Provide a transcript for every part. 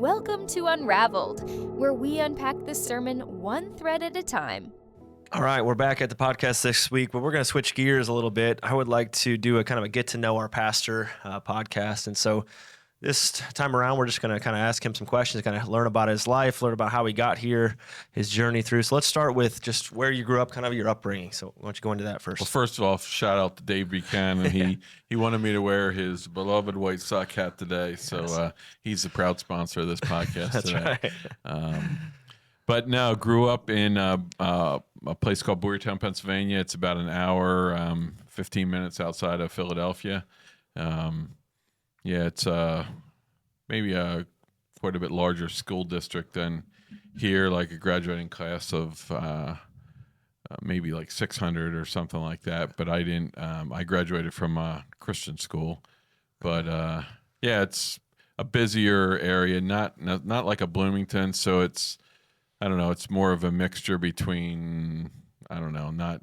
Welcome to Unraveled, where we unpack the sermon one thread at a time. All right, we're back at the podcast this week, but we're going to switch gears a little bit. I would like to do a kind of a get to know our pastor podcast. And so this time around, we're just going to kind of ask him some questions, kind of learn about his life, learn about how he got here, his journey through. So let's start with just where you grew up, kind of your upbringing. So why don't you go into that first? Well, first of all, shout out to Dave Buchanan. He wanted me to wear his beloved white sock hat today. So he's a proud sponsor of this podcast That's today. right. But no, grew up in a place called Boyertown, Pennsylvania. It's about an hour, 15 minutes outside of Philadelphia. It's maybe quite a bit larger school district than here, like a graduating class of maybe like 600 or something like that. But I didn't. I graduated from a Christian school. But it's a busier area, not like a Bloomington. So it's, I don't know, it's more of a mixture between, I don't know, not,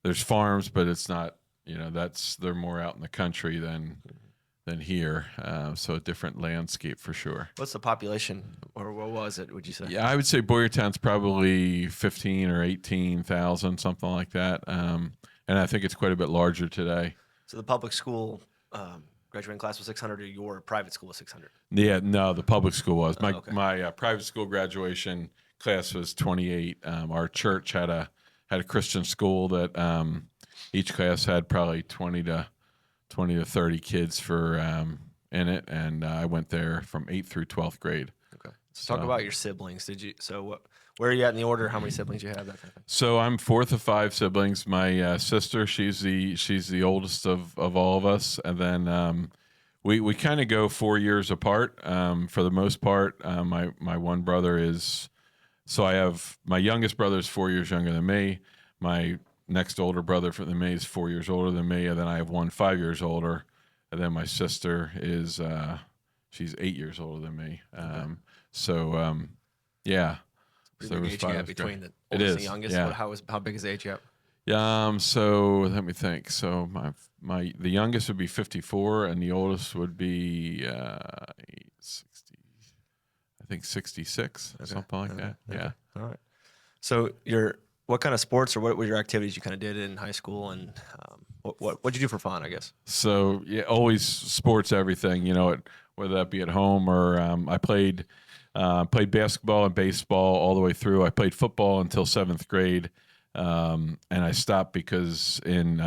there's farms, but it's not, they're more out in the country than here. So a different landscape for sure. What's the population, or what was it, would you say? Yeah, I would say Boyertown's probably 15 or 18,000, something like that. And I think it's quite a bit larger today. So the public school graduating class was 600, or your private school was 600? Yeah, no, the public school was. My private school graduation class was 28. Our church had a Christian school that each class had probably 20 to 30 kids for in it, and I went there from 8th through 12th grade. Okay. So talk about your siblings. Where are you at in the order? How many siblings you have? That kind of thing. So I'm fourth of 5 siblings. My sister, she's the oldest of all of us, and then we kind of go 4 years apart for the most part. My one brother is. So I have, my youngest brother is 4 years younger than me. My next older brother than me is 4 years older than me. And then I have one 5 years older. And then my sister is, she's 8 years older than me. Yeah. Pretty big age gap between the oldest and the youngest. Yeah. How big is the age gap? So let me think. So the youngest would be 54 and the oldest would be 60. I think 66, something like that. Okay. Yeah. All right. So what kind of sports or what were your activities you kind of did in high school, and what'd you do for fun, I guess? So yeah, always sports, everything, whether that be at home or I played basketball and baseball all the way through. I played football until 7th grade, and I stopped because in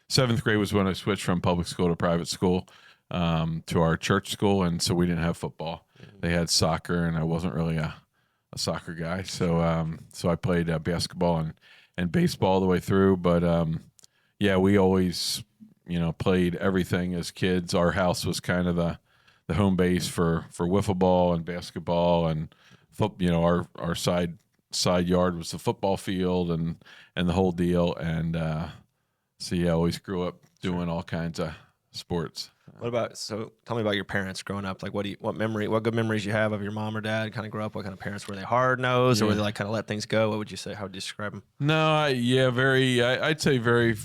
7th grade was when I switched from public school to private school to our church school, and so we didn't have football. They had soccer, and I wasn't really a soccer guy, so I played basketball and baseball all the way through. But we always played everything as kids. Our house was kind of the home base for wiffle ball and basketball, and our side yard was the football field and the whole deal. And I always grew up doing all kinds of sports. So tell me about your parents growing up. Like what good memories you have of your mom or dad kind of grow up? What kind of parents were they? Hard-nosed, or were they like kind of let things go? What would you say? How would you describe them? No, I'd say very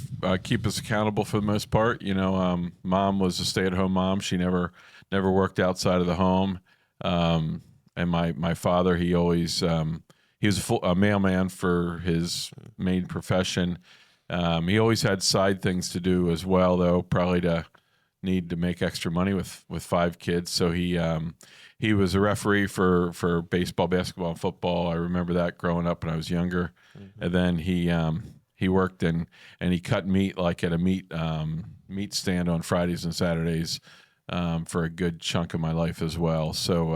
keep us accountable for the most part. Mom was a stay-at-home mom. She never worked outside of the home. And my father, he always he was a mailman for his main profession. He always had side things to do as well, though, probably to need to make extra money with 5 kids. So he was a referee for baseball, basketball, and football. I remember that growing up when I was younger. Mm-hmm. And then he worked and he cut meat like at a meat stand on Fridays and Saturdays for a good chunk of my life as well. So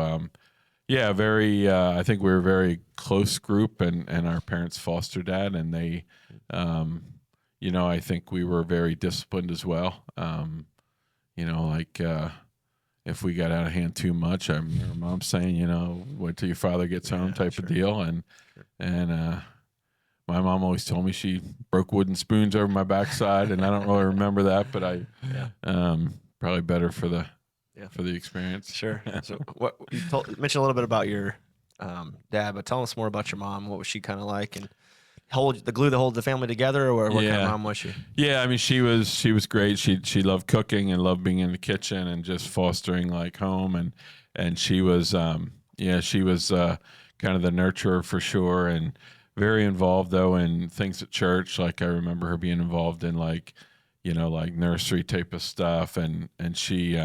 I think we were a very close group, and our parents foster dad, and they I think we were very disciplined as well. If we got out of hand too much, I remember mom saying, wait till your father gets home type of deal. And my mom always told me she broke wooden spoons over my backside, and I don't really remember that, but probably better for the experience. Sure. So what you mentioned a little bit about your dad, but tell us more about your mom. What was she kind of like, and the glue that holds the family together, or what kind of mom was she? Yeah, I mean, she was great. She loved cooking and loved being in the kitchen and just fostering like home, and she was Yeah, she was kind of the nurturer for sure, and very involved though in things at church. Like I remember her being involved in like, like nursery type of stuff, and she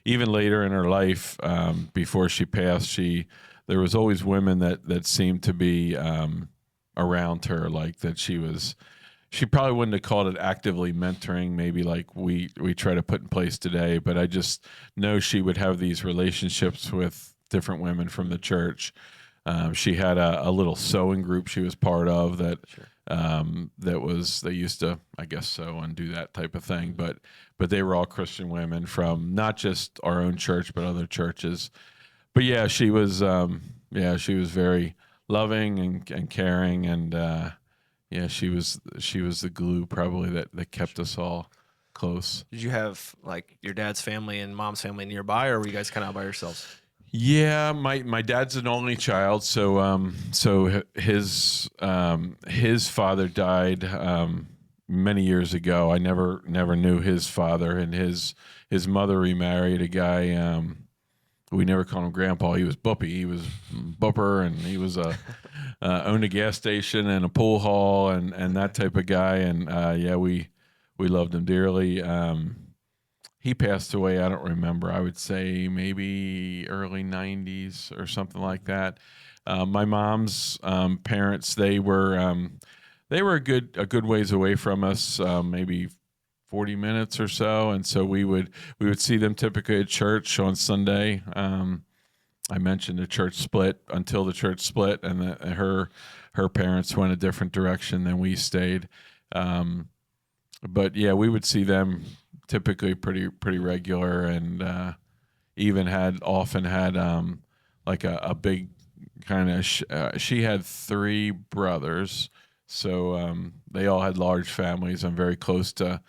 even later in her life, before she passed, there was always women that seemed to be around her, like that she probably wouldn't have called it actively mentoring, maybe like we try to put in place today, but I just know she would have these relationships with different women from the church. She had a little sewing group she was part of that they used to, I guess, sew and do that type of thing, but they were all Christian women from not just our own church but other churches. But yeah, she was very loving and caring, and yeah, she was the glue probably that kept us all close. Did you have like your dad's family and mom's family nearby, or were you guys kind of out by yourselves? Yeah, my dad's an only child, so his father died many years ago. I never knew his father, and his mother remarried a guy. We never called him Grandpa. He was Buppy. He was Bupper, and he was owned a gas station and a pool hall and that type of guy. And yeah, we loved him dearly. He passed away, I don't remember. I would say maybe early 90s or something like that. My mom's parents, they were a good ways away from us, maybe 40 minutes or so, and so we would see them typically at church on Sunday. I mentioned the church split until the church split, and her parents went a different direction than we stayed. But yeah, we would see them typically pretty regular, and even often had like a big kind of she had 3 brothers, so they all had large families. I'm very close to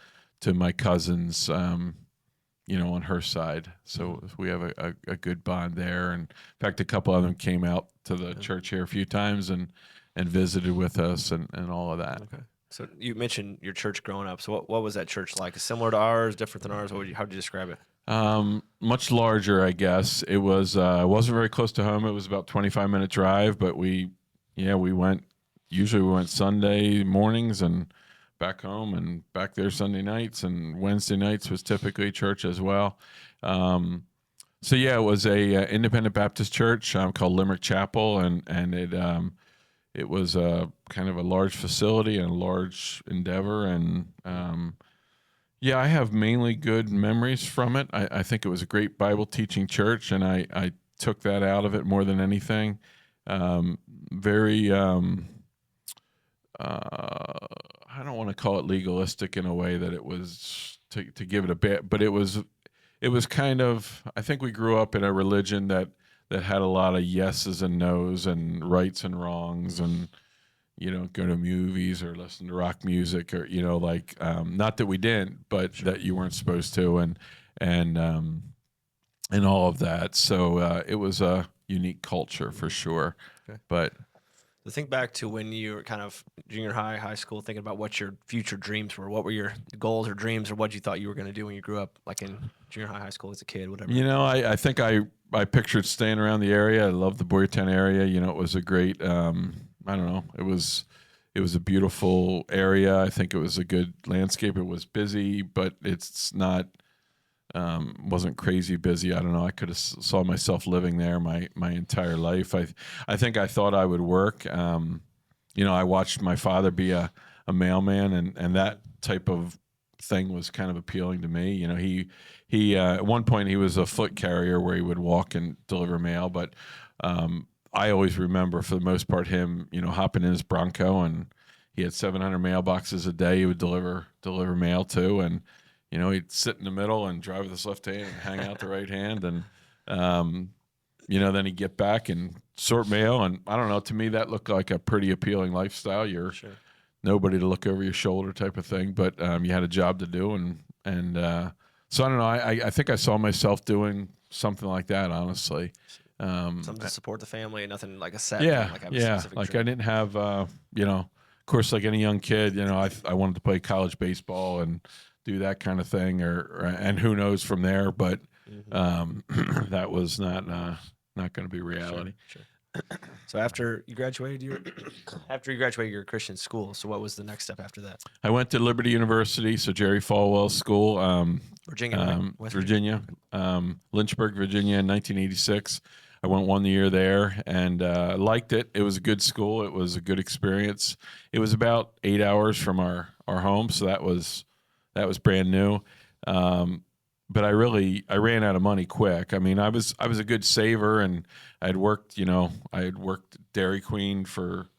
my cousins, on her side, so we have a good bond there. And in fact, a couple of them came out to the church here a few times and visited with us and all of that. Okay. So you mentioned your church growing up. So what was that church like? Similar to ours, different than ours? How would you describe it? Much larger, I guess. It wasn't very close to home. It was about 25-minute drive, but we went Sunday mornings and back home, and back there Sunday nights, and Wednesday nights was typically church as well. So yeah, it was a independent Baptist church called Limerick Chapel, and it was a kind of a large facility and a large endeavor, and yeah, I have mainly good memories from it. I think it was a great Bible teaching church, and I took that out of it more than anything. Very I don't want to call it legalistic in a way that it was to give it a bit, but it was kind of, I think we grew up in a religion that had a lot of yeses and nos and rights and wrongs, and go to movies or listen to rock music, or like not that we didn't, but that you weren't supposed to, and all of that. So it was a unique culture for sure. Okay. But So think back to when you were kind of junior high school, thinking about what your future dreams were. What were your goals or dreams, or what you thought you were going to do when you grew up, like in junior high school as a kid, whatever? I think I pictured staying around the area. I love the Boyertown area. It was a great, I don't know, it was a beautiful area. I think it was a good landscape. It was busy, but it's not, wasn't crazy busy. I don't know. I could have saw myself living there my entire life. I think I thought I would work. I watched my father be a mailman, and that type of thing was kind of appealing to me. He at one point he was a foot carrier where he would walk and deliver mail, but I always remember, for the most part, him hopping in his Bronco, and he had 700 mailboxes a day he would deliver mail to, and he'd sit in the middle and drive with his left hand and hang out the right hand, and then he'd get back and sort mail. And I don't know, to me that looked like a pretty appealing lifestyle. You're Sure. Nobody to look over your shoulder type of thing, but you had a job to do, and so I don't know. I think I saw myself doing something like that, honestly. Something to support the family, and nothing like a set. Yeah, Like have a yeah. specific Like dream. I didn't have, of course, like any young kid, I wanted to play college baseball and do that kind of thing, and who knows from there. But that was not not going to be reality. Sure. So after you graduated, you're a Christian school. So what was the next step after that? I went to Liberty University, so Jerry Falwell School, Virginia, right? West Virginia, Lynchburg, Virginia, in 1986. I went 1 year there and liked it. It was a good school. It was a good experience. It was about 8 hours from our home, so that was brand new. But I ran out of money quick. I mean, I was a good saver, and I had worked Dairy Queen for,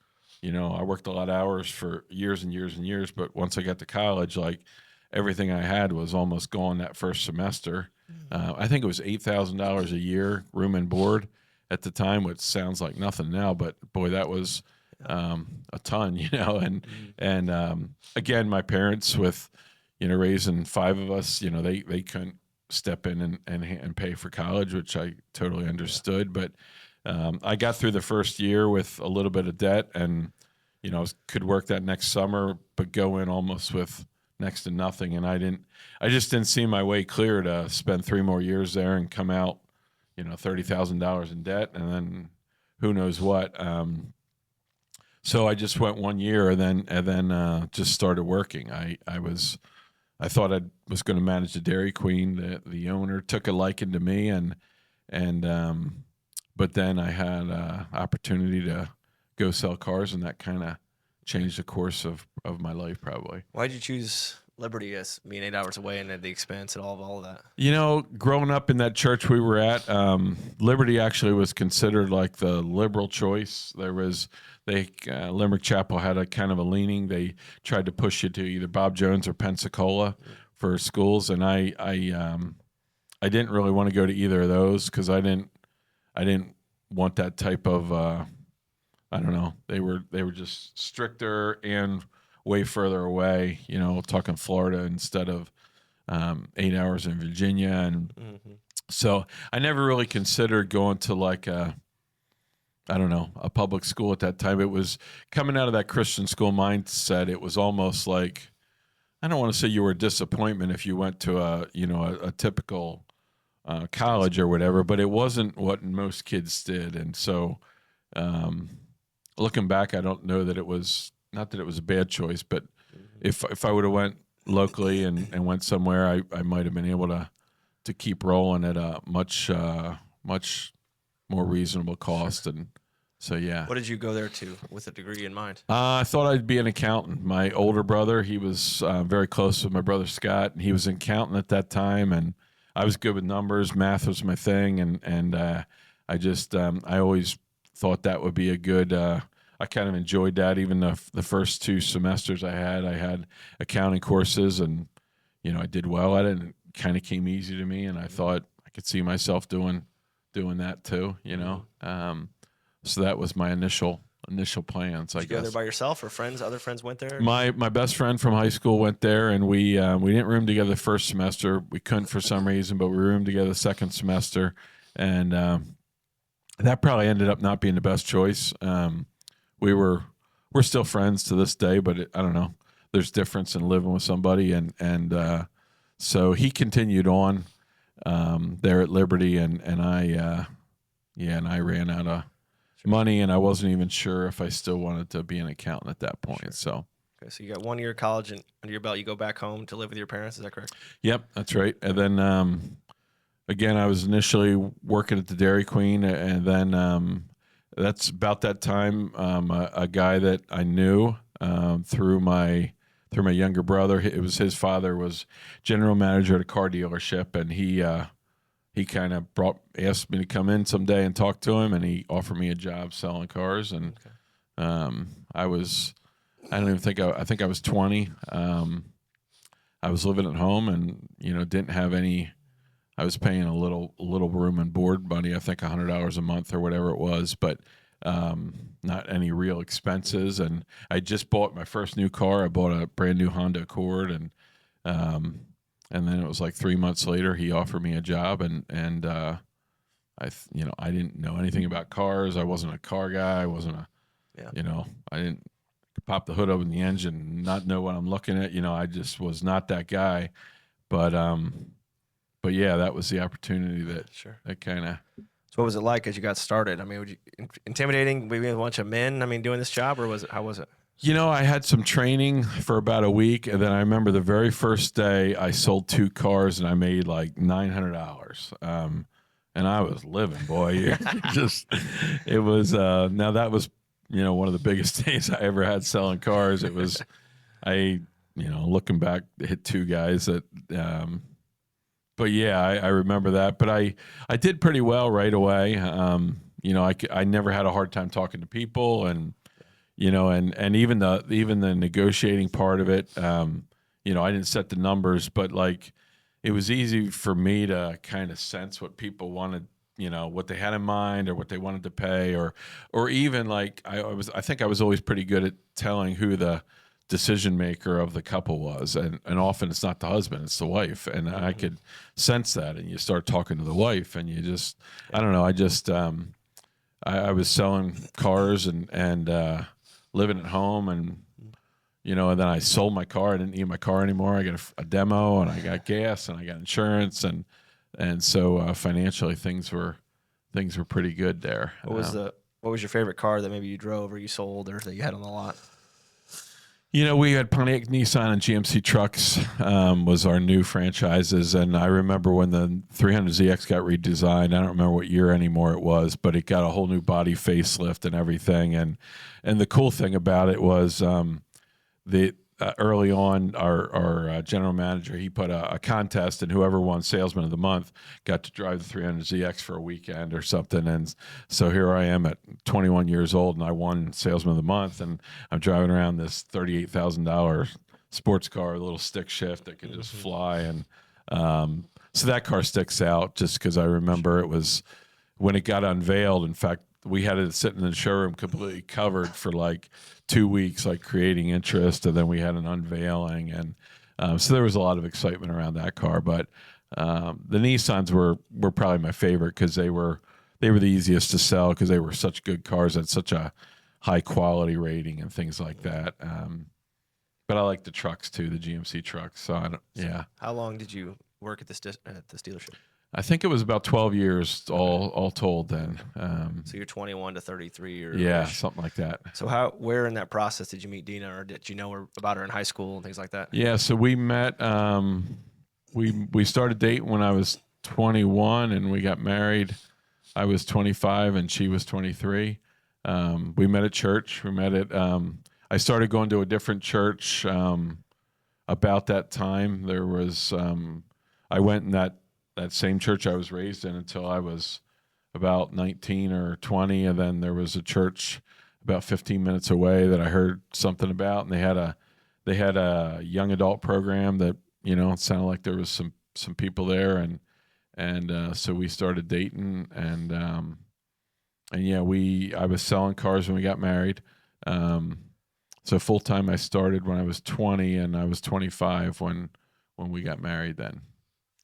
I worked a lot of hours for years and years and years. But once I got to college, like everything I had was almost gone that first semester. I think it was $8,000 a year, room and board at the time, which sounds like nothing now, but boy, that was a ton, And again, my parents with, raising 5 of us, they couldn't step in and pay for college, which I totally understood. But I got through the first year with a little bit of debt, and could work that next summer, but go in almost with next to nothing. And I just didn't see my way clear to spend 3 more years there and come out, $30,000 in debt, and then who knows what. So I just went 1 year and then just started working. I thought I was going to manage the Dairy Queen. The owner took a liking to me, but then I had an opportunity to go sell cars, and that kind of changed the course of my life probably. Why did you choose Liberty as being 8 hours away and at the expense and all of that? Growing up in that church we were at, Liberty actually was considered like the liberal choice. Limerick Chapel had a kind of a leaning. They tried to push you to either Bob Jones or Pensacola for schools, and I didn't really want to go to either of those because I didn't want that type of I don't know. They were just stricter and way further away, talking Florida instead of 8 hours in Virginia. And so I never really considered going to like a public school at that time. It was coming out of that Christian school mindset. It was almost like, I don't want to say you were a disappointment if you went to a typical college or whatever, but it wasn't what most kids did. And so looking back, I don't know that it was, not that it was a bad choice, but if I would have went locally and went somewhere, I might have been able to keep rolling at a much more reasonable cost. And so, yeah. What did you go there to with a degree in mind? I thought I'd be an accountant. My older brother, he was very close with my brother Scott, and he was an accountant at that time, and I was good with numbers. Math was my thing, and I always thought that would be a good. I kind of enjoyed that. Even the first 2 semesters I had accounting courses, and I did well at it, and it kind of came easy to me, and I thought I could see myself doing that too. So that was my initial plans. Did you go there by yourself or friends? Other friends went there? My best friend from high school went there, and we didn't room together the first semester. We couldn't for some reason, but we roomed together the second semester, and that probably ended up not being the best choice. We're still friends to this day, but I don't know. There's difference in living with somebody, and so he continued on there at Liberty, and I ran out of money, and I wasn't even sure if I still wanted to be an accountant at that point. Sure. So you got 1 year of college under your belt. You go back home to live with your parents. Is that correct? Yep, that's right. And then again, I was initially working at the Dairy Queen, and then that's about that time a guy that I knew through my younger brother. It was his father was general manager at a car dealership, and he kind of asked me to come in someday and talk to him, and he offered me a job selling cars. And I think I was 20. I was living at home, and didn't have any. I was paying a little room and board money. I think $100 a month or whatever it was, but not any real expenses. And I just bought my first new car. I bought a brand new Honda Accord, and then it was like 3 months later he offered me a job, and I didn't know anything about cars. I wasn't a car guy. I wasn't I didn't pop the hood open the engine and not know what I'm looking at. I just was not that guy. But yeah, that was the opportunity that kind of So what was it like as you got started? I mean, intimidating maybe a bunch of men, I mean, doing this job, or how was it? I had some training for about a week, and then I remember the very first day I sold 2 cars and I made like $900. And I was living, boy. It was, now that was, one of the biggest days I ever had selling cars. It was, looking back, hit 2 guys that, but yeah, I remember that. But I did pretty well right away. I never had a hard time talking to people, and and even the negotiating part of it, I didn't set the numbers, but like it was easy for me to kind of sense what people wanted, what they had in mind or what they wanted to pay, or even like I think I was always pretty good at telling who the decision maker of the couple was, and often it's not the husband, it's the wife, and I could sense that. And you start talking to the wife, and you just, I don't know, I was selling cars and living at home, and and then I sold my car. I didn't need my car anymore. I got a demo, and I got gas, and I got insurance, and so financially things were pretty good there. What was your favorite car that maybe you drove or you sold or that you had on the lot? We had Pontiac, Nissan, and GMC trucks was our new franchises. And I remember when the 300ZX got redesigned. I don't remember what year anymore it was, but it got a whole new body facelift and everything. And the cool thing about it was early on, our general manager, he put a contest, and whoever won Salesman of the Month got to drive the 300ZX for a weekend or something. And so here I am at 21 years old, and I won Salesman of the Month, and I'm driving around this $38,000 sports car, a little stick shift that could just fly. And so that car sticks out just because I remember it was when it got unveiled. In fact, we had it sitting in the showroom completely covered for like 2 weeks, like creating interest, and then we had an unveiling, and so there was a lot of excitement around that car. But the Nissans were probably my favorite because they were the easiest to sell because they were such good cars at such a high quality rating and things like that. But I like the trucks too, the GMC trucks. So How long did you work at this dealership? I think it was about 12 years all told then. So you're 21 to 33 or yeah, something like that. So where in that process did you meet Dina, or did you know about her in high school and things like that? Yeah, so we met, we started dating when I was 21, and we got married. I was 25 and she was 23. We met at church. I started going to a different church about that time. There was, I went in that same church I was raised in until I was about 19 or 20, and then there was a church about 15 minutes away that I heard something about, and they had a young adult program that it sounded like there was some people there, and so we started dating, and yeah, I was selling cars when we got married. So full time I started when I was 20, and I was 25 when we got married then.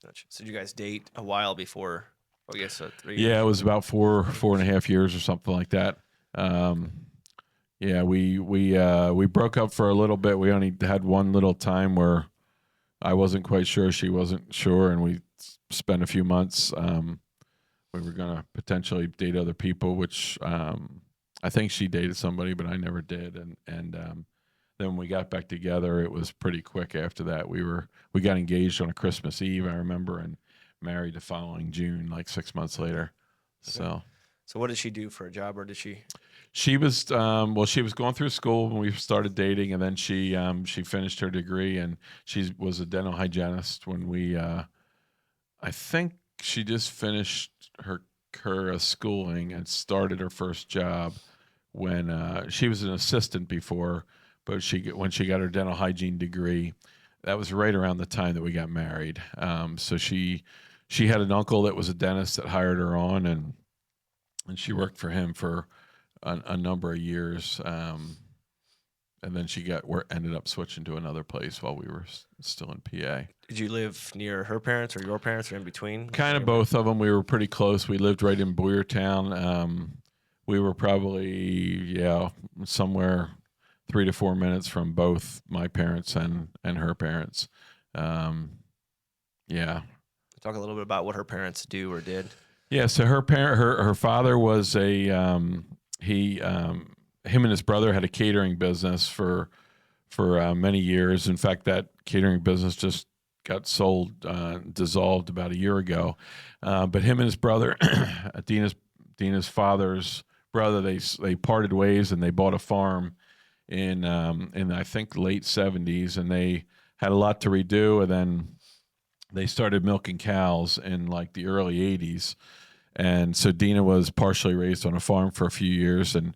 Gotcha. So did you guys date a while before? I guess 3 years. Yeah, it was about 4.5 years or something like that. Yeah, we broke up for a little bit. We only had one little time where I wasn't quite sure, she wasn't sure, and we spent a few months. We were gonna potentially date other people, which I think she dated somebody, but I never did. And then when we got back together, it was pretty quick after that. We got engaged on a Christmas Eve, I remember, and married the following June, like 6 months later. Okay. So what did she do for a job, or did she? She was she was going through school when we started dating, and then she finished her degree, and she was a dental hygienist when we. I think she just finished her schooling and started her first job when she was an assistant before. But when she got her dental hygiene degree, that was right around the time that we got married. So she had an uncle that was a dentist that hired her on, and she worked for him for a number of years. And then she ended up switching to another place while we were still in PA. Did you live near her parents or your parents, or in between? Kind of both of them. We were pretty close. We lived right in Boyertown. We were probably somewhere 3 to 4 minutes from both my parents and her parents. Talk a little bit about what her parents do or did. Yeah. So her father was him and his brother had a catering business for many years. In fact, that catering business just got dissolved about a year ago. But him and his brother, Dina's father's brother, they parted ways and they bought a farm in I think late '70s, and they had a lot to redo, and then they started milking cows in like the early '80s. And so Dina was partially raised on a farm for a few years, and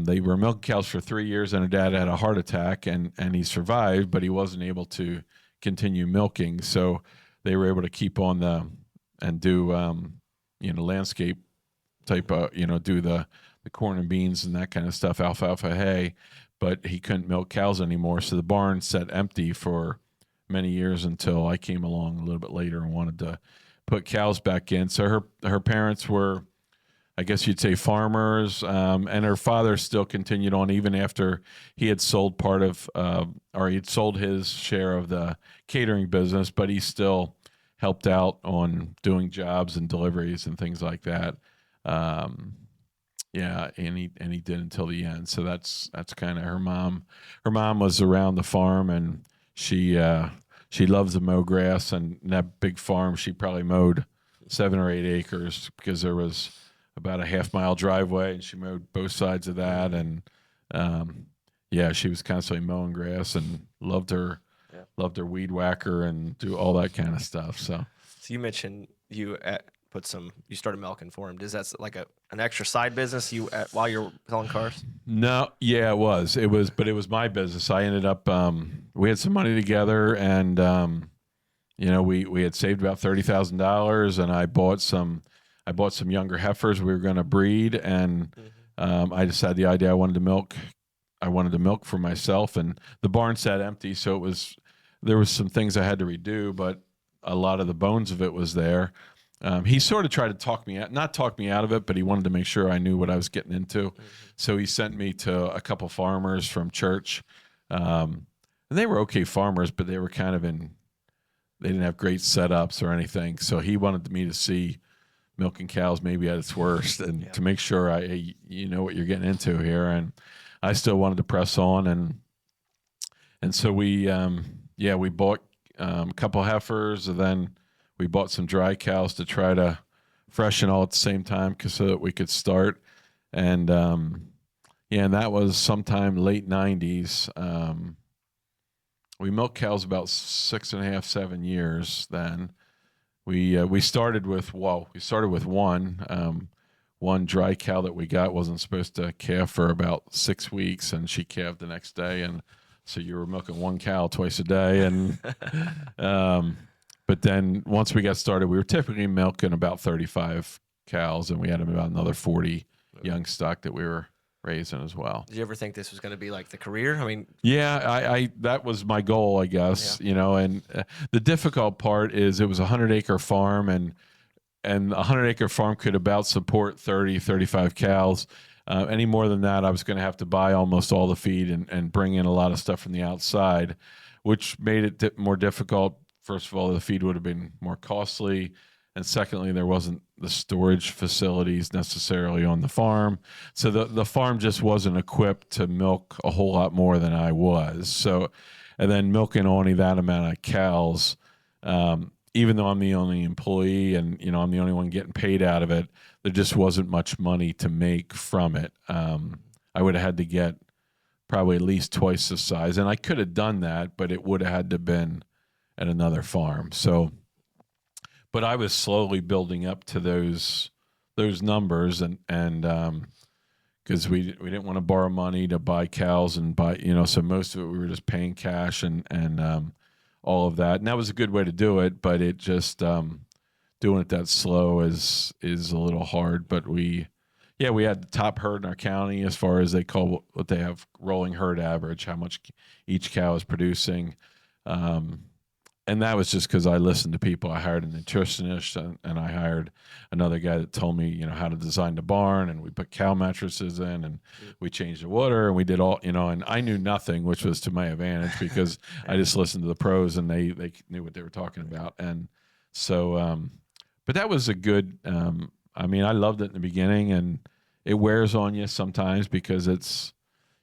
they were milking cows for 3 years, and her dad had a heart attack, and he survived, but he wasn't able to continue milking. So they were able to keep on and do landscape type of do the corn and beans and that kind of stuff, alfalfa hay, but he couldn't milk cows anymore. So the barn sat empty for many years until I came along a little bit later and wanted to put cows back in. So her parents were, I guess you'd say, farmers, and her father still continued on even after he had sold part of, or he'd sold his share of the catering business, but he still helped out on doing jobs and deliveries and things like that. Yeah, and he did until the end. So that's kind of her mom. Her mom was around the farm, and she loves to mow grass, and that big farm she probably mowed 7 or 8 acres because there was about a half-mile driveway, and she mowed both sides of that. And yeah, she was constantly mowing grass and loved her weed whacker and do all that kind of stuff. So you mentioned you started milking for him. Is that like an extra side business while you're selling cars? No, yeah, it was, but it was my business. I ended up, we had some money together, and we had saved about $30,000, and I bought some younger heifers we were going to breed, and I just had the idea I wanted to milk for myself, and the barn sat empty, so there was some things I had to redo, but a lot of the bones of it was there. He sort of tried to not talk me out of it, but he wanted to make sure I knew what I was getting into. So he sent me to a couple farmers from church. And they were okay farmers, but they were they didn't have great setups or anything. So he wanted me to see milking cows maybe at its worst, and to make sure you know what you're getting into here. And I still wanted to press on. And so we bought a couple heifers, and then we bought some dry cows to try to freshen all at the same time so that we could start. And and that was sometime late '90s. We milked cows about 6.5, 7 years. Then we started with one dry cow that we got. Wasn't supposed to calve for about 6 weeks, and she calved the next day. And so you were milking one cow twice a day, and but then once we got started, we were typically milking about 35 cows, and we had about another 40 young stock that we were raising as well. Did you ever think this was going to be like the career? I mean, yeah, I that was my goal, I guess. And the difficult part is it was a 100-acre farm, and a 100-acre farm could about support 30, 35 cows. Any more than that, I was going to have to buy almost all the feed and bring in a lot of stuff from the outside, which made it more difficult. First of all, the feed would have been more costly. And secondly, there wasn't the storage facilities necessarily on the farm. So the farm just wasn't equipped to milk a whole lot more than I was. So, and then milking only that amount of cows, even though I'm the only employee and, I'm the only one getting paid out of it, there just wasn't much money to make from it. I would have had to get probably at least twice the size. And I could have done that, but it would have had to been at another farm. So, but I was slowly building up to those numbers, and because we didn't want to borrow money to buy cows and buy, so most of it we were just paying cash and all of that. And that was a good way to do it, but it just doing it that slow is a little hard. But we had the top herd in our county as far as they call what they have rolling herd average, how much each cow is producing. And that was just because I listened to people. I hired a nutritionist, and I hired another guy that told me, how to design the barn, and we put cow mattresses in, and we changed the water, and we did all, and I knew nothing, which was to my advantage because I just listened to the pros, and they knew what they were talking about. And so, but that was a good. I mean, I loved it in the beginning, and it wears on you sometimes because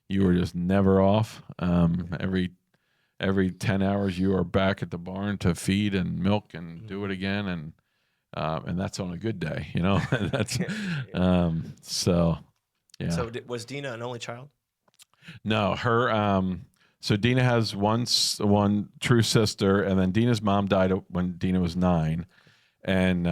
you were just never off. Every 10 hours you are back at the barn to feed and milk and do it again, and that's on a good day, That's so yeah. So was Dina an only child? No, her. So Dina has one true sister, and then Dina's mom died when Dina was 9, and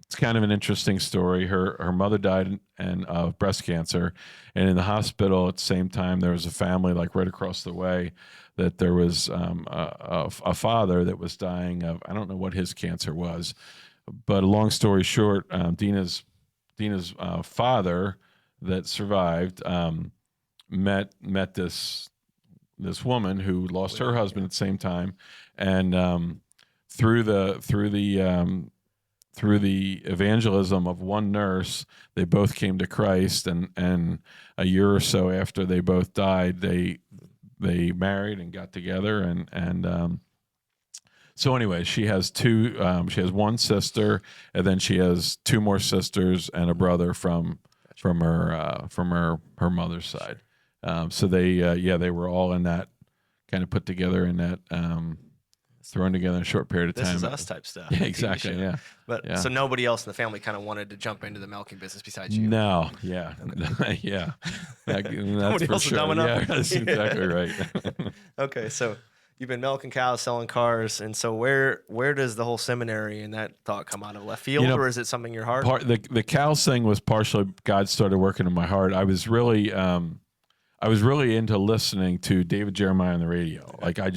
it's kind of an interesting story. Her mother died of breast cancer, and in the hospital at the same time there was a family like right across the way that there was a father that was dying of, I don't know what his cancer was, but a long story short, Dina's father that survived met this woman who lost her husband at the same time, and through the evangelism of one nurse, they both came to Christ, and a year or so after they both died, they married and got together, and so anyway, she has she has one sister, and then she has 2 more sisters and a brother from her mother's side. So they were all in that, kind of put together in that, thrown together in a short period of time. This is us type stuff. Yeah, exactly. Yeah. But so nobody else in the family kind of wanted to jump into the milking business besides you. No. Yeah. Yeah. That's Nobody for else is sure. dumb enough. Yeah, that's exactly right. Okay, so you've been milking cows, selling cars, and so where does the whole seminary and that thought come out of left field, or is it something in your heart? The cows thing was partially God started working in my heart. I was really into listening to David Jeremiah on the radio. Like I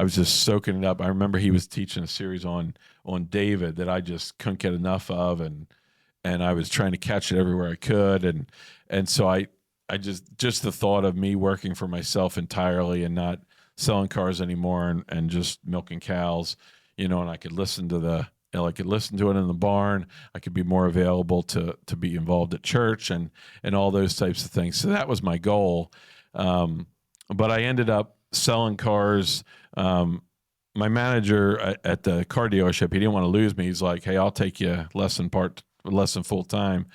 was just soaking it up. I remember he was teaching a series on David that I just couldn't get enough of, and I was trying to catch it everywhere I could, and so I just the thought of me working for myself entirely and not selling cars anymore and just milking cows, and I could listen to I could listen to it in the barn. I could be more available to be involved at church and all those types of things. So that was my goal. But I ended up selling cars. My manager at the car dealership, he didn't want to lose me. He's like, "Hey, I'll take you less than full time."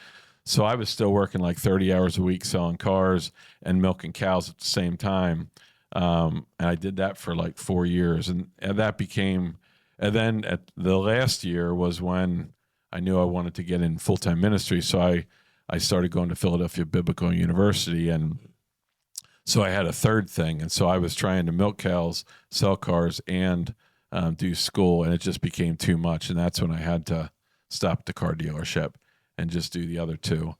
So I was still working like 30 hours a week selling cars and milking cows at the same time. And I did that for like 4 years, and that became. And then at the last year was when I knew I wanted to get in full-time ministry. So I started going to Philadelphia Biblical University, and so I had a third thing. And so I was trying to milk cows, sell cars, and do school, and it just became too much. And that's when I had to stop the car dealership and just do the other 2.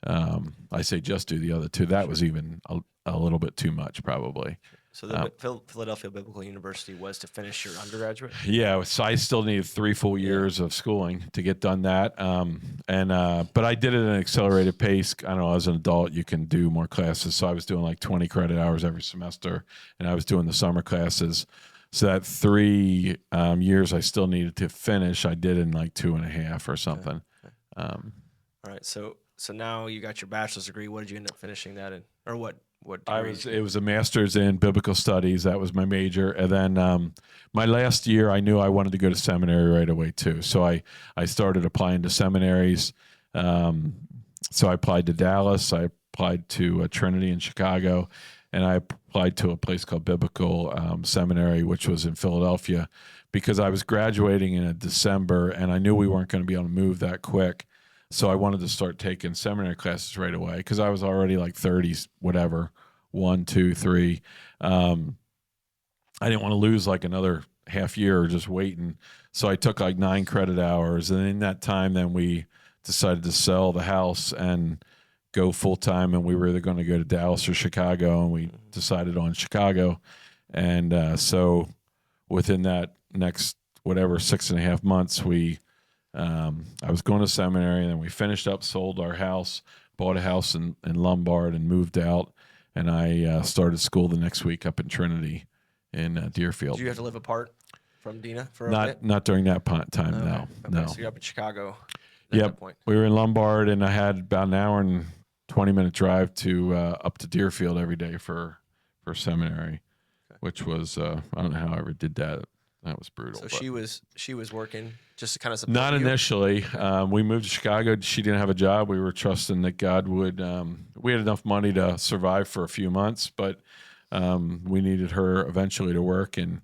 I say just do the other 2. That was even a little bit too much, probably. So the Philadelphia Biblical University was to finish your undergraduate? Yeah, so I still needed 3 full years of schooling to get done that. But I did it at an accelerated pace. I don't know, as an adult, you can do more classes. So I was doing like 20 credit hours every semester, and I was doing the summer classes. So that 3 years I still needed to finish, I did in like 2.5 or something. Okay. All right, so now you got your bachelor's degree. What did you end up finishing that in, or what? It was a master's in biblical studies. That was my major. And then my last year, I knew I wanted to go to seminary right away too. So I started applying to seminaries. So I applied to Dallas. I applied to Trinity in Chicago, and I applied to a place called Biblical Seminary, which was in Philadelphia, because I was graduating in December, and I knew we weren't going to be able to move that quick. So I wanted to start taking seminary classes right away because I was already like 30s, whatever, 1, 2, 3. I didn't want to lose like another half year just waiting. So I took like 9 credit hours. And in that time, then we decided to sell the house and go full time. And we were either going to go to Dallas or Chicago. And we decided on Chicago. And so within that next, 6.5 months, I was going to seminary, and then we finished up, sold our house, bought a house in Lombard, and moved out. And I started school the next week up in Trinity in Deerfield. Did you have to live apart from Dina for a bit? Not during that time, Okay. no. Okay, No. so you're up in Chicago at Yep. that point. We were in Lombard, and I had about an hour and 20-minute drive to up to Deerfield every day for seminary, which was I don't know how I ever did that. That was brutal. So but she was working just to kind of support not you? initially. We moved to Chicago. She didn't have a job. We were trusting that God would. We had enough money to survive for a few months, but we needed her eventually to work, and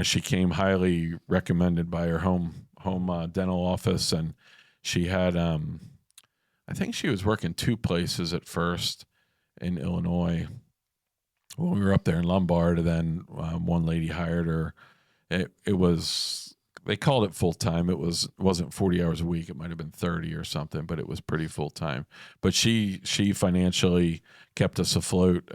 she came highly recommended by her home dental office, and she had. I think she was working 2 places at first in Illinois when we were up there in Lombard, and then one lady hired her. It was, they called it full time. It wasn't 40 hours a week. It might have been 30 or something, but it was pretty full time. But she financially kept us afloat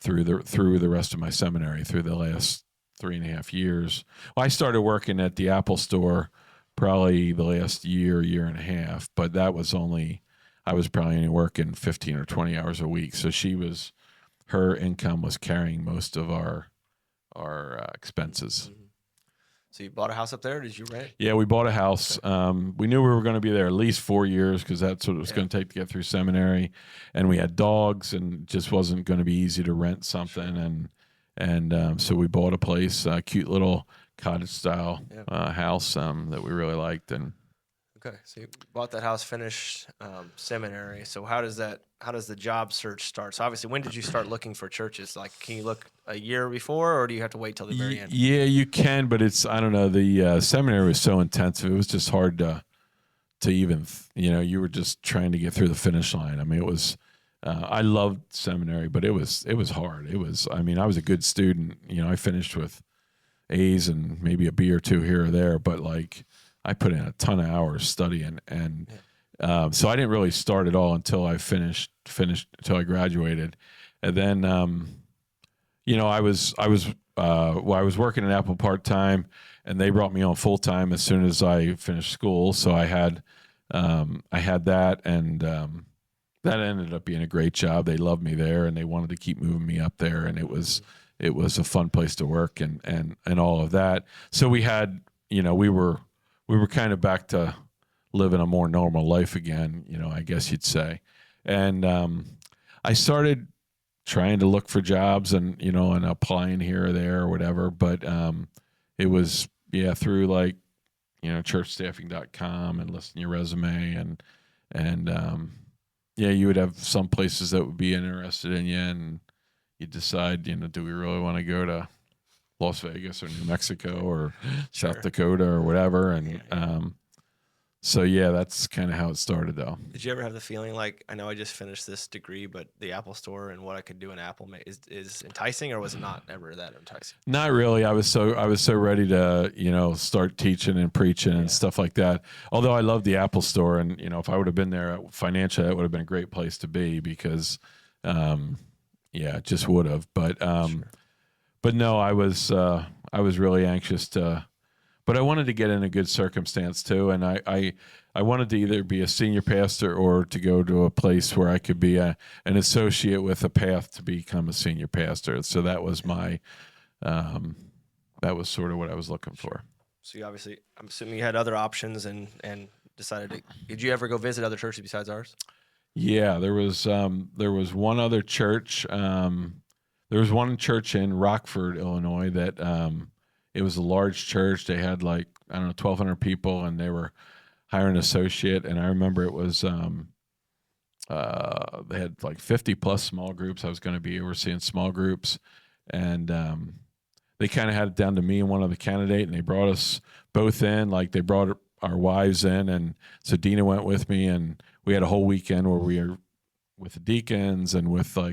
through the rest of my seminary, through the last 3.5 years. Well, I started working at the Apple store probably the last year and a half, but I was probably only working 15 or 20 hours a week. So her income was carrying most of our expenses. Mm-hmm. So you bought a house up there? Or did you rent? Yeah, we bought a house. Okay. We knew we were going to be there at least 4 years because that's what it was going to take to get through seminary. And we had dogs, and it just wasn't going to be easy to rent something. Sure. And so we bought a place, a cute little cottage style house that we really liked. And okay, so you bought that house, finished seminary. So how does the job search start? So obviously, when did you start looking for churches? Like, can you look a year before, or do you have to wait till the very end? Yeah, you can, but I don't know. The seminary was so intensive; it was just hard to even. You were just trying to get through the finish line. I mean, it was. I loved seminary, but it was hard. I was a good student. I finished with A's and maybe a B or 2 here or there, but like I put in a ton of hours studying, and so I didn't really start at all until I finished until I graduated, and then I was working at Apple part time, and they brought me on full time as soon as I finished school. So I had that, and that ended up being a great job. They loved me there, and they wanted to keep moving me up there, and it was a fun place to work, and all of that. So we had, we were kind of back to living a more normal life again, I guess you'd say. And I started trying to look for jobs and applying here or there or whatever. But it was, through like, churchstaffing.com and listing your resume, and you would have some places that would be interested in you, and you decide, do we really want to go to Las Vegas or New Mexico or South Dakota or whatever? And so that's kind of how it started, though. Did you ever have the feeling like, I know I just finished this degree, but the Apple store and what I could do in Apple is enticing, or was it not ever that enticing? Not really. I was so ready to start teaching and preaching and stuff like that. Although I love the Apple store, and if I would have been there financially, that would have been a great place to be because, it just would have. But but no, I was really anxious to. But I wanted to get in a good circumstance too, and I wanted to either be a senior pastor or to go to a place where I could be an associate with a path to become a senior pastor. So that was that was sort of what I was looking for. So you obviously, I'm assuming you had other options and decided to. Did you ever go visit other churches besides ours? Yeah, there was one other church. There was one church in Rockford, Illinois that. It was a large church. They had 1,200 people, and they were hiring an associate. And I remember it was they had 50 plus small groups. I was going to be overseeing small groups, and they kind of had it down to me and one other candidate. And they brought us both in. They brought our wives in, and so Dina went with me, and we had a whole weekend where we were with the deacons and with in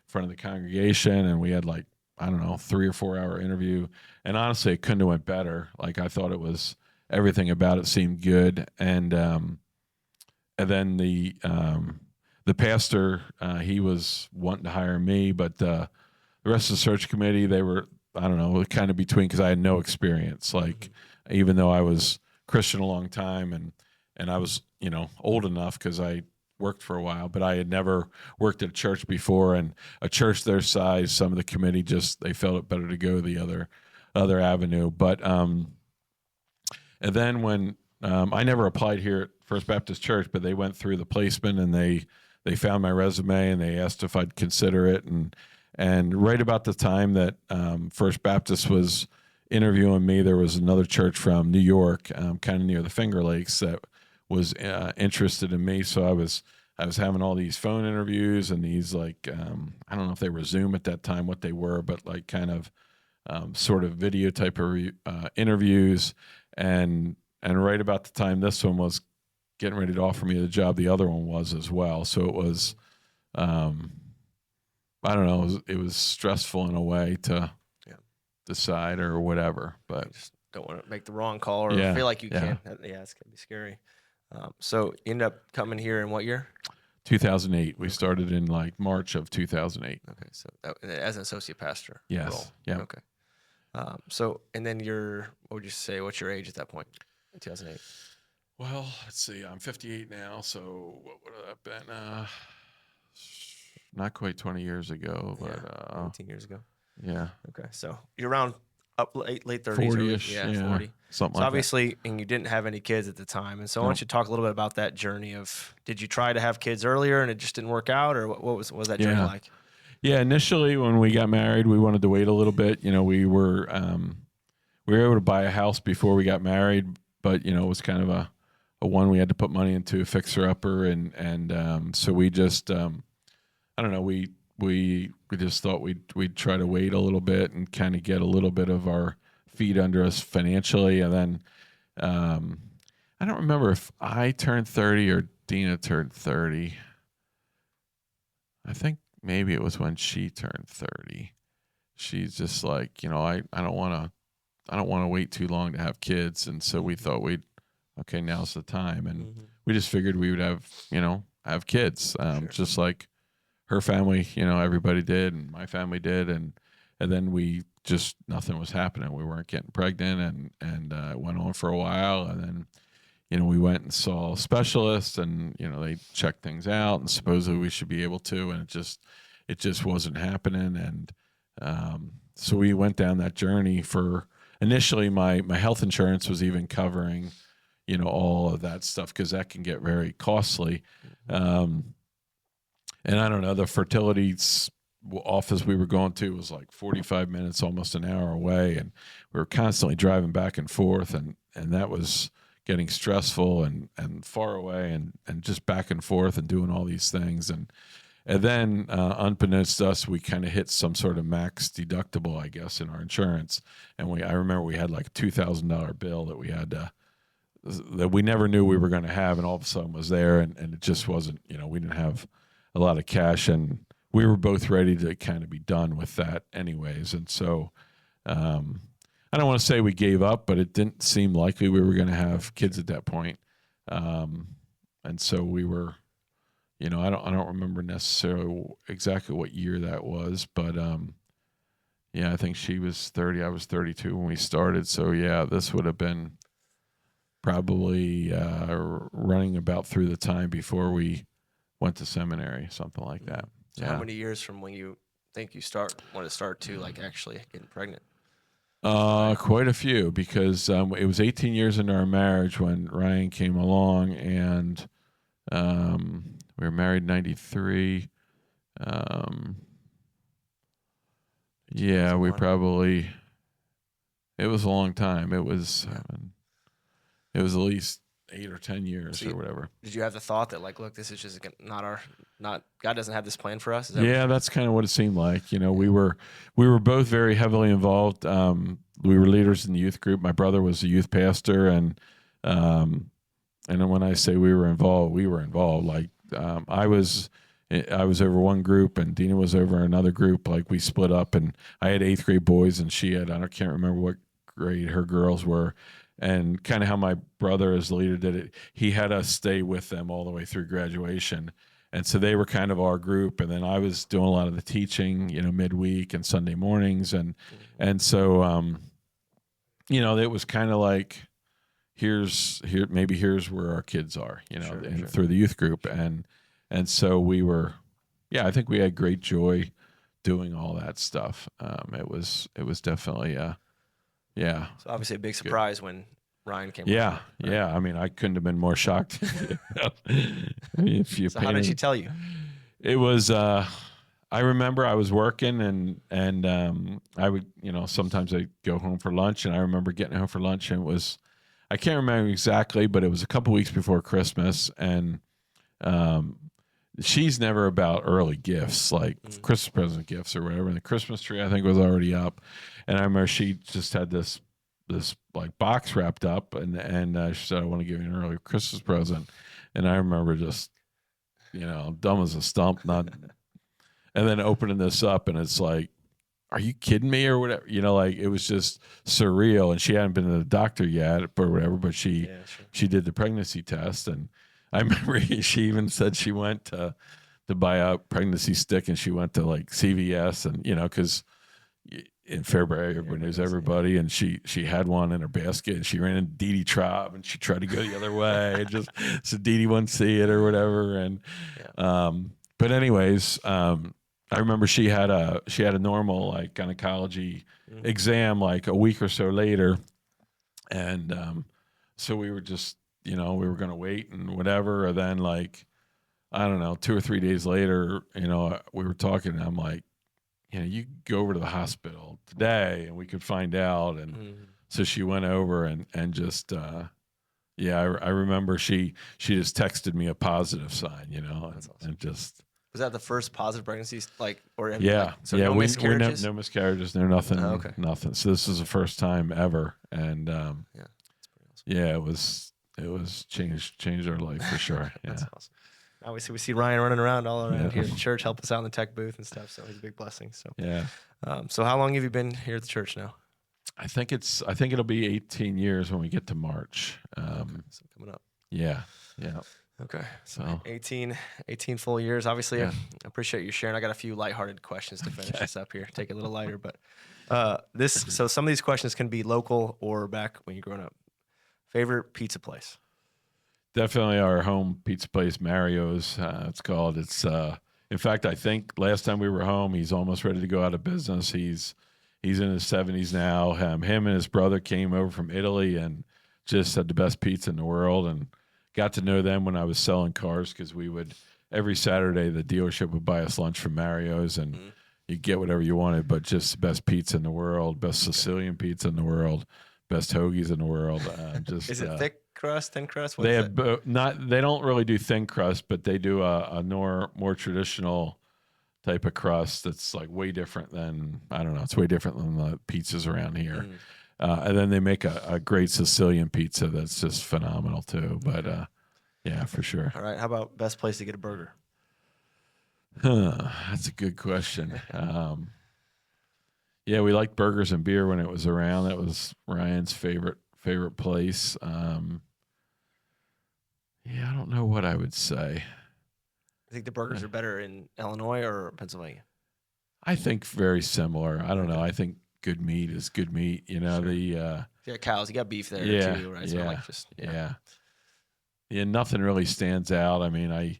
front of the congregation, and we had 3 or 4 hour interview. And honestly, it couldn't have went better. I thought it was, everything about it seemed good. And then the pastor, he was wanting to hire me, but the rest of the search committee, they were, kind of between, because I had no experience. Even though I was Christian a long time, and I was, old enough because I worked for a while, but I had never worked at a church before, and a church their size, some of the committee they felt it better to go the other avenue. But and then when I never applied here at First Baptist Church, but they went through the placement, and they found my resume, and they asked if I'd consider it, and And right about the time that First Baptist was interviewing me, there was another church from New York, kind of near the Finger Lakes, that was interested in me. So I was having all these phone interviews and these like I don't know if they were Zoom at that time, what they were, but like kind of sort of video type of interviews. And right about the time this one was getting ready to offer me the job, the other one was as well. So it was, I don't know, it was stressful in a way to decide or whatever, but You just don't want to make the wrong call or Yeah, feel like you yeah. can't. Yeah, it's gonna be scary. So you end up coming here in what year? 2008. We started in like March of 2008. Okay, so as an associate pastor. Yes. Role. Yeah. Okay. So and then what would you say? What's your age at that point? In 2008. Well, let's see. I'm 58 now, so what would have been? Not quite 20 years ago, but 18 years ago. yeah, Okay, so you're around up late 30s, 40-ish. yeah, Yeah, 40. something So like obviously, and you didn't have any kids at the time, and so I want Nope. you to talk a little bit about that journey of did you try to have kids earlier and it just didn't work out, or what was that journey Yeah. like? that. Yeah, initially when we got married, we wanted to wait a little bit. You know, we were able to buy a house before we got married, but you know, it was kind of a one we had to put money into, a fixer upper, and so we just I don't know, we just thought we'd try to wait a little bit and kind of get a little bit of our feet under us financially, and then I don't remember if I turned 30 or Dina turned 30. I think maybe it was when she turned 30. She's just like, you know, I don't want to wait too long to have kids, and so we thought okay, now's the time, and we just figured we would have kids, just like her family, you know, everybody did, and my family did, and then we just nothing was happening. We weren't getting pregnant, and it went on for a while, and then you know we went and saw specialists, and you know they checked things out, and supposedly we should be able to, and it just wasn't happening, and so we went down that journey. For initially, my health insurance was even covering, you know, all of that stuff because that can get very costly. And I don't know, the fertility office we were going to was like 45 minutes, almost an hour away. And we were constantly driving back and forth. And that was getting stressful and far away and just back and forth and doing all these things. And then unbeknownst to us, we kind of hit some sort of max deductible, I guess, in our insurance. And I remember we had like a $2,000 bill that we had that we never knew we were going to have. And all of a sudden was there. And it just wasn't, you know, we didn't have a lot of cash, and we were both ready to kind of be done with that anyways. And so I don't want to say we gave up, but it didn't seem likely we were going to have kids at that point. And so we were, you know, I don't remember necessarily exactly what year that was, but yeah, I think she was 30, I was 32 when we started. So yeah, this would have been probably running about through the time before we went to seminary, something like that. So how many years from when you think you want to start to like actually getting pregnant? Quite a few, because it was 18 years into our marriage when Ryan came along, and we were married in 93. Yeah, we probably, it was a long time. It was at least 8 or 10 years or whatever. Did you have the thought that like, look, this is just not God doesn't have this plan for us? That's kind of what it seemed like. You know, we were both very heavily involved. We were leaders in the youth group. My brother was a youth pastor, and then when I say we were involved. Like I was over one group, and Dina was over another group. Like we split up, and I had 8th grade boys, and she had, I can't remember what grade her girls were. And kind of how my brother as the leader did it, he had us stay with them all the way through graduation. And so they were kind of our group. And then I was doing a lot of the teaching, you know, midweek and Sunday mornings. And so, you know, it was kind of like, here's where our kids are, you know, through the youth group. And so we were, I think we had great joy doing all that stuff. It was definitely, yeah. So obviously a big surprise when Ryan came. Yeah, right? Yeah. I mean, I couldn't have been more shocked. So how did she tell you? It was, I remember I was working and I would, sometimes I'd go home for lunch, and I remember getting home for lunch, and it was, I can't remember exactly, but it was a couple weeks before Christmas, and she's never about early gifts, like Christmas present gifts or whatever. And the Christmas tree, I think, was already up, and I remember she just had this like box wrapped up, and she said, "I want to give you an early Christmas present," and I remember just, dumb as a stump, not. And then opening this up, and it's like, are you kidding me or whatever? Like, it was just surreal. And she hadn't been to the doctor yet or whatever, but she did the pregnancy test. And I remember she even said she went to buy a pregnancy stick, and she went to like CVS, and, because in Fairbury, everybody knows everybody. And she had one in her basket, and she ran into Dee Dee Traub, and she tried to go the other way. And just, so Dee Dee wouldn't see it or whatever. And, but anyways, I remember she had a normal like gynecology exam like a week or so later, and so we were just, we were gonna wait and whatever, and then like, I don't know, 2 or 3 days later, we were talking, and I'm like, you go over to the hospital today and we could find out. And so she went over and just I remember she just texted me a positive sign, That's awesome. and just. Was that the first positive pregnancy? Like, or No miscarriages? No miscarriages, no nothing. Oh, okay. Nothing. So this is the first time ever, and that's pretty awesome. yeah, it was changed our life for sure. Yeah. That's awesome. Now we see Ryan running around all around here at the church, help us out in the tech booth and stuff. So he's a big blessing. So yeah. So how long have you been here at the church now? I think it'll be 18 years when we get to March. So coming up. Yeah. Okay, so 18 full years. Obviously, I appreciate you sharing. I got a few lighthearted questions to finish this up here. Take it a little lighter, but so some of these questions can be local or back when you're growing up. Favorite pizza place? Definitely our home pizza place, Mario's. It's called. It's in fact, I think last time we were home, he's almost ready to go out of business. He's in his 70s now. Him and his brother came over from Italy and just had the best pizza in the world, and got to know them when I was selling cars, because we would, every Saturday, the dealership would buy us lunch from Mario's, and you get whatever you wanted, but just the best pizza in the world, best Sicilian pizza in the world, best hoagies in the world. Just is it thick crust, thin crust? They don't really do thin crust, but they do a more traditional type of crust that's like way different than, I don't know, it's way different than the pizzas around here. And then they make a great Sicilian pizza that's just phenomenal too. But yeah, for sure. All right. How about best place to get a burger? That's a good question. Yeah, we liked Burgers and Beer when it was around. That was Ryan's favorite place. Yeah, I don't know what I would say. I think the burgers are better in Illinois or Pennsylvania. I think very similar. I don't know. I think good meat is good meat. Sure. You got cows, you got beef there too, right? So Yeah, nothing really stands out. I mean,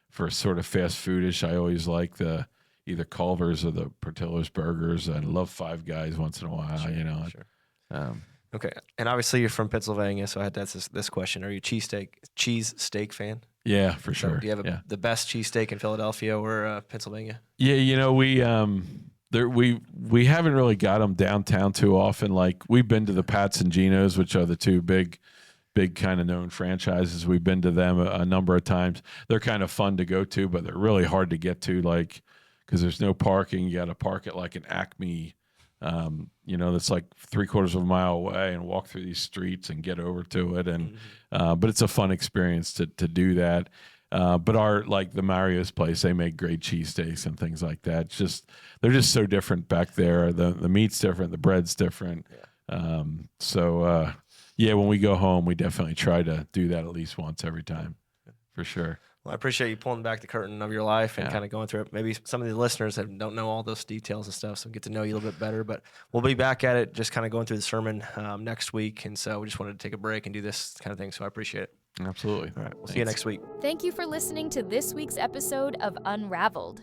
for sort of fast foodish, I always like the either Culver's or the Portillo's burgers. I love Five Guys once in a while. Sure. Okay, and obviously you're from Pennsylvania, so I had to ask this question: are you a cheese steak fan? Yeah, for sure. So do you have the best cheesesteak in Philadelphia or Pennsylvania? Yeah, we haven't really got them downtown too often. Like, we've been to the Pats and Geno's, which are the two big kind of known franchises. We've been to them a number of times. They're kind of fun to go to, but they're really hard to get to, like, because there's no parking. You got to park at like an Acme, that's like 3/4 of a mile away, and walk through these streets and get over to it. And but it's a fun experience to do that. But the Mario's place, they make great cheesesteaks and things like that. They're just so different back there. The meat's different, the bread's different. Yeah. When we go home, we definitely try to do that at least once every time, for sure. Well, I appreciate you pulling back the curtain of your life and kind of going through it. Maybe some of the listeners don't know all those details and stuff, so get to know you a little bit better. But we'll be back at it, just kind of going through the sermon next week. And so we just wanted to take a break and do this kind of thing. So I appreciate it. Absolutely. All right. We'll see you next week. Thank you for listening to this week's episode of Unraveled.